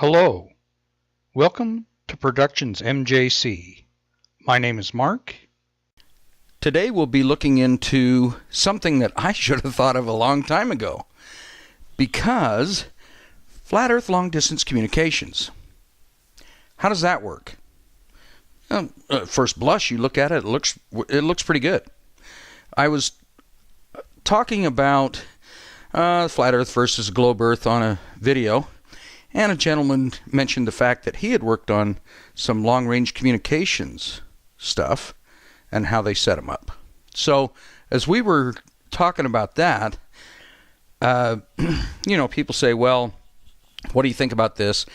Hello, welcome to Productions MJC. My name is Mark. Today we'll be looking into something that I should have thought of a long time ago, because flat earth long distance communications. How does that work? First blush, you look at it, it looks pretty good. I was talking about flat earth versus globe earth on a video, and a gentleman mentioned the fact that he had worked on some long-range communications stuff and how they set them up. So as we were talking about that, people say, well, what do you think about this?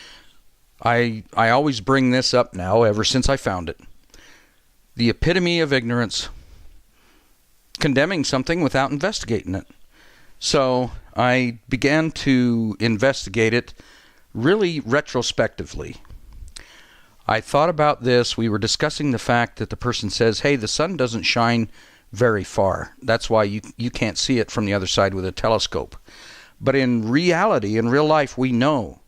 I always bring this up now ever since I found it. The epitome of ignorance, condemning something without investigating it. So I began to investigate it really retrospectively. I thought about this. We were discussing the fact that the person says, hey, the sun doesn't shine very far. That's why you can't see it from the other side with a telescope. But in reality, in real life, we know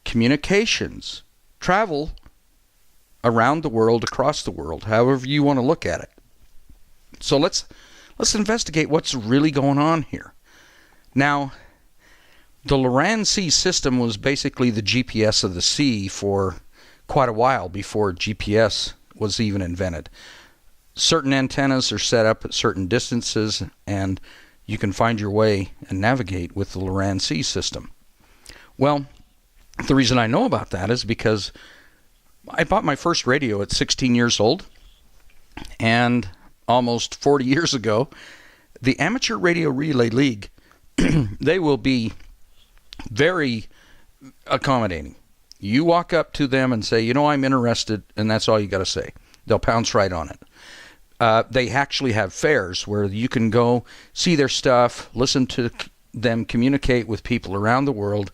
communications travel around the world, across the world, however you want to look at it. So let's investigate what's really going on here. Now, the Loran Sea system was basically the GPS of the sea for quite a while before GPS was even invented. Certain antennas are set up at certain distances, and you can find your way and navigate with the Loran Sea system. Well, the reason I know about that is because I bought my first radio at 16 years old, and almost 40 years ago, the Amateur Radio Relay League, they will be very accommodating. You walk up to them and say, I'm interested, and that's all you got to say. They'll pounce right on it. They actually have fairs where you can go see their stuff, listen to them communicate with people around the world.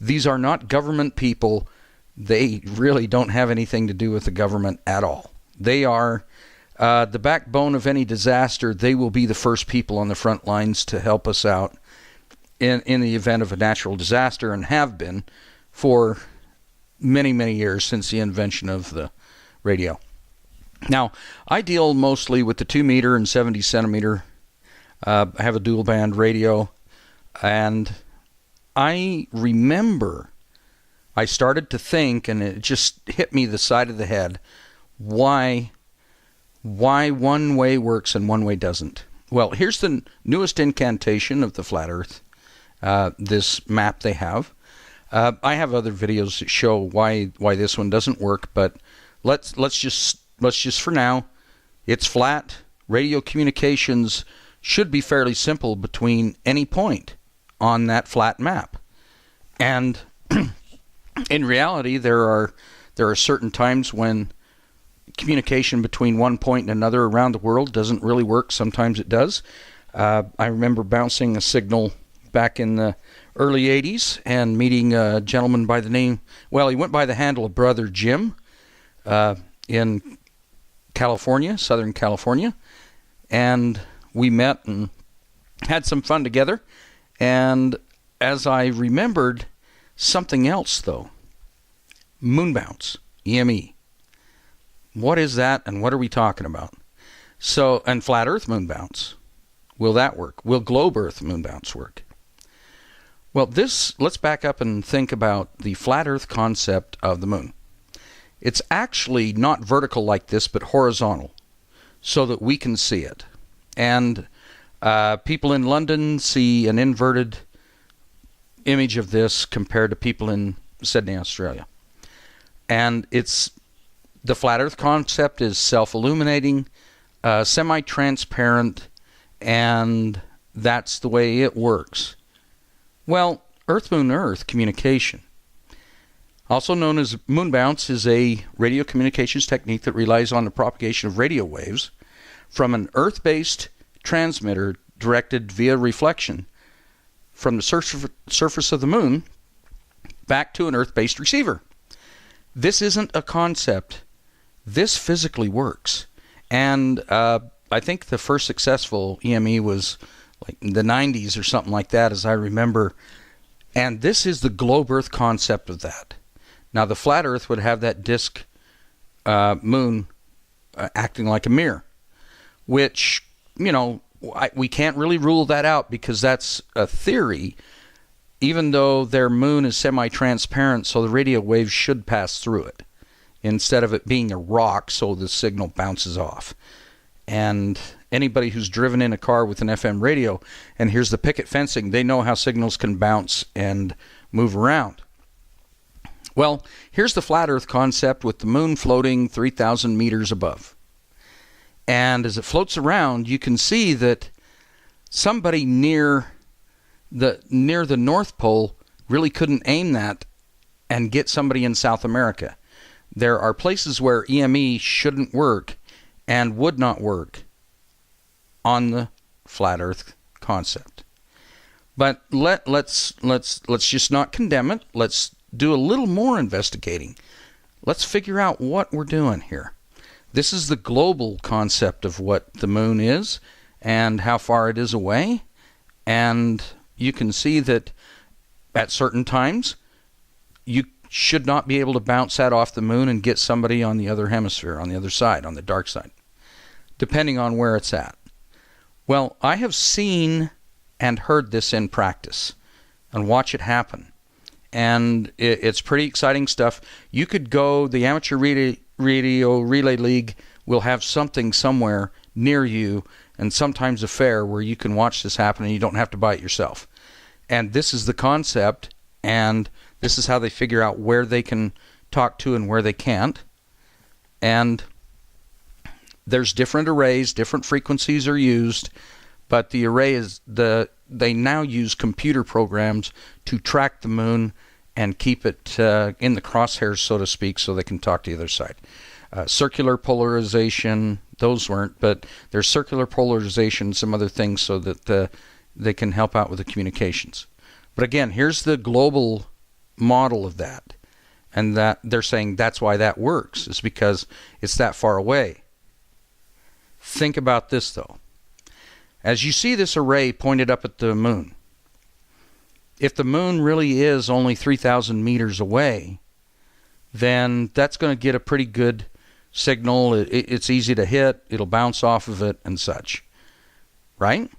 These are not government people. They really don't have anything to do with the government at all. They are the backbone of any disaster. They will be the first people on the front lines to help us out in the event of a natural disaster, and have been for many, many years since the invention of the radio. Now, I deal mostly with the 2 meter and 70 centimeter. I have a dual band radio, and I remember I started to think, and it just hit me the side of the head, why one way works and one way doesn't. Well, here's the newest incantation of the flat earth, this map they have. I have other videos that show why this one doesn't work, but let's just for now, it's flat. Radio communications should be fairly simple between any point on that flat map. And in reality, there are certain times when communication between one point and another around the world doesn't really work. Sometimes it does. I remember bouncing a signal back in the early 80s and meeting a gentleman by the name, he went by the handle of Brother Jim in California, Southern California, and we met and had some fun together. And as I remembered, something else though, moon bounce, EME. What is that, and what are we talking about? So, and flat earth moon bounce, will that work? Will globe earth moon bounce work? Well, let's back up and think about the flat earth concept of the moon. It's actually not vertical like this, but horizontal, so that we can see it. And people in London see an inverted image of this compared to people in Sydney, Australia. And the flat earth concept is self-illuminating, semi-transparent, and that's the way it works. Well, Earth-Moon-Earth communication, also known as moon bounce, is a radio communications technique that relies on the propagation of radio waves from an Earth-based transmitter directed via reflection from the surface of the moon back to an Earth-based receiver. This isn't a concept. This physically works. And I think the first successful EME was like in the 90s or something like that, as I remember. And this is the globe earth concept of that. Now, the flat Earth would have that disk moon acting like a mirror, which, we can't really rule that out because that's a theory, even though their moon is semi-transparent, so the radio waves should pass through it instead of it being a rock so the signal bounces off. And anybody who's driven in a car with an FM radio and hears the picket fencing, they know how signals can bounce and move around. Well, here's the flat Earth concept with the moon floating 3,000 meters above. And as it floats around, you can see that somebody near the North Pole really couldn't aim that and get somebody in South America. There are places where EME shouldn't work and would not work on the flat Earth concept. But let's just not condemn it. Let's do a little more investigating. Let's figure out what we're doing here. This is the global concept of what the moon is and how far it is away. And you can see that at certain times, you should not be able to bounce that off the moon and get somebody on the other hemisphere, on the other side, on the dark side, depending on where it's at. Well, I have seen and heard this in practice and watch it happen. And it's pretty exciting stuff. You could go, the Amateur Radio Relay League will have something somewhere near you, and sometimes a fair where you can watch this happen and you don't have to buy it yourself. And this is the concept, and this is how they figure out where they can talk to and where they can't. And there's different arrays, different frequencies are used, but the array is they now use computer programs to track the moon and keep it in the crosshairs, so to speak, so they can talk to the other side. Circular polarization, those weren't, but there's circular polarization, some other things, so that they can help out with the communications. But again, here's the global model of that, and that they're saying that's why that works, is because it's that far away. Think about this, though. As you see this array pointed up at the moon, if the moon really is only 3,000 meters away, then that's going to get a pretty good signal. It's easy to hit. It'll bounce off of it and such. Right?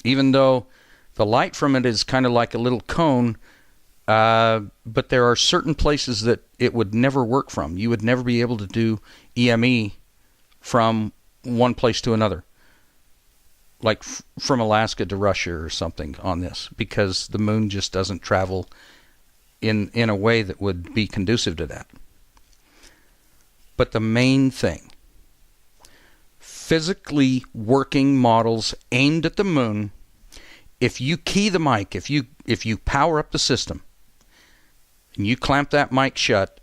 Even though the light from it is kind of like a little cone, but there are certain places that it would never work from. You would never be able to do EME from one place to another, like from Alaska to Russia or something on this, because the moon just doesn't travel in a way that would be conducive to that. But the main thing, physically working models aimed at the moon, if you key the mic, if you power up the system, and you clamp that mic shut,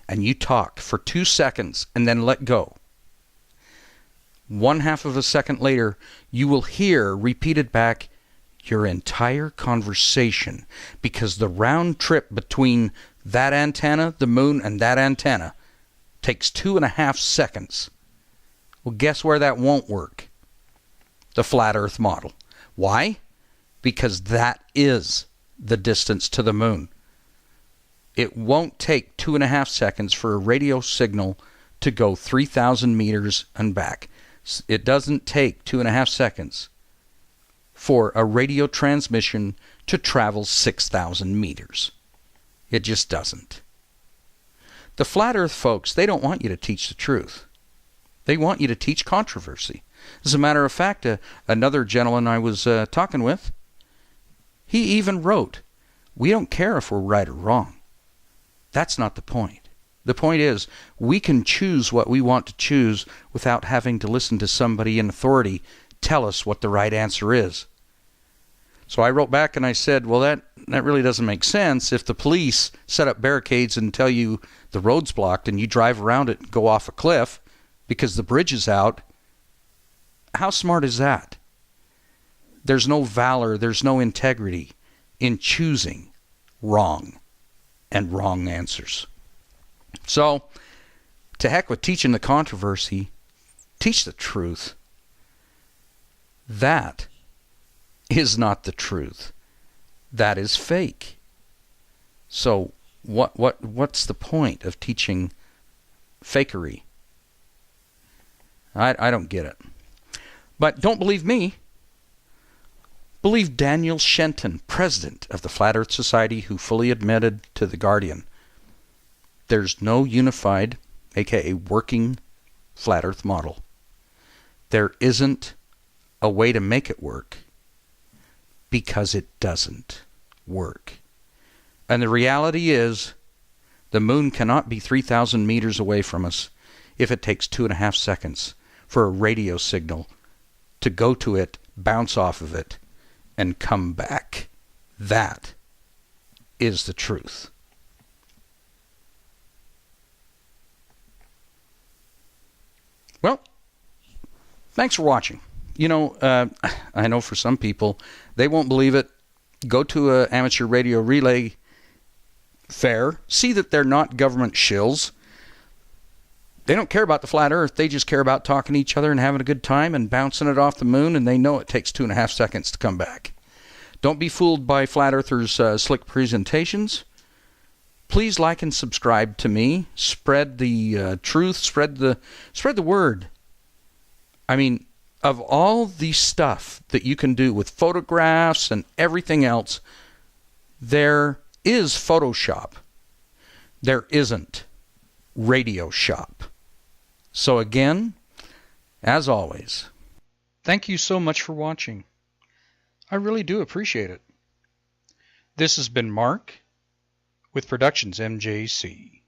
and you talk for 2 seconds and then let go, 1/2 of a second later, you will hear repeated back your entire conversation, because the round trip between that antenna, the moon, and that antenna takes 2.5 seconds. Well, guess where that won't work? The flat Earth model. Why? Because that is the distance to the moon. It won't take 2.5 seconds for a radio signal to go 3,000 meters and back. It doesn't take 2.5 seconds for a radio transmission to travel 6,000 meters. It just doesn't. The flat Earth folks, they don't want you to teach the truth. They want you to teach controversy. As a matter of fact, another gentleman I was talking with, he even wrote, "We don't care if we're right or wrong. That's not the point. The point is, we can choose what we want to choose without having to listen to somebody in authority tell us what the right answer is." So I wrote back and I said, well, that really doesn't make sense. If the police set up barricades and tell you the road's blocked and you drive around it and go off a cliff because the bridge is out, how smart is that? There's no valor, there's no integrity in choosing wrong and wrong answers. So, to heck with teaching the controversy, teach the truth. That is not the truth. That is fake. So, What's the point of teaching fakery? I don't get it. But don't believe me. Believe Daniel Shenton, president of the Flat Earth Society, who fully admitted to The Guardian, there's no unified, aka working, flat Earth model. There isn't a way to make it work because it doesn't work. And the reality is, the moon cannot be 3,000 meters away from us if it takes 2.5 seconds for a radio signal to go to it, bounce off of it, and come back. That is the truth. Well, thanks for watching. You know, I know for some people, they won't believe it. Go to an amateur radio relay fair. See that they're not government shills. They don't care about the flat Earth. They just care about talking to each other and having a good time and bouncing it off the moon, and they know it takes 2.5 seconds to come back. Don't be fooled by flat earthers' slick presentations. Please like and subscribe to me. Spread the truth. Spread the word. I mean, of all the stuff that you can do with photographs and everything else, there is Photoshop. There isn't Radio Shop. So again, as always, thank you so much for watching. I really do appreciate it. This has been Mark with Productions MJC.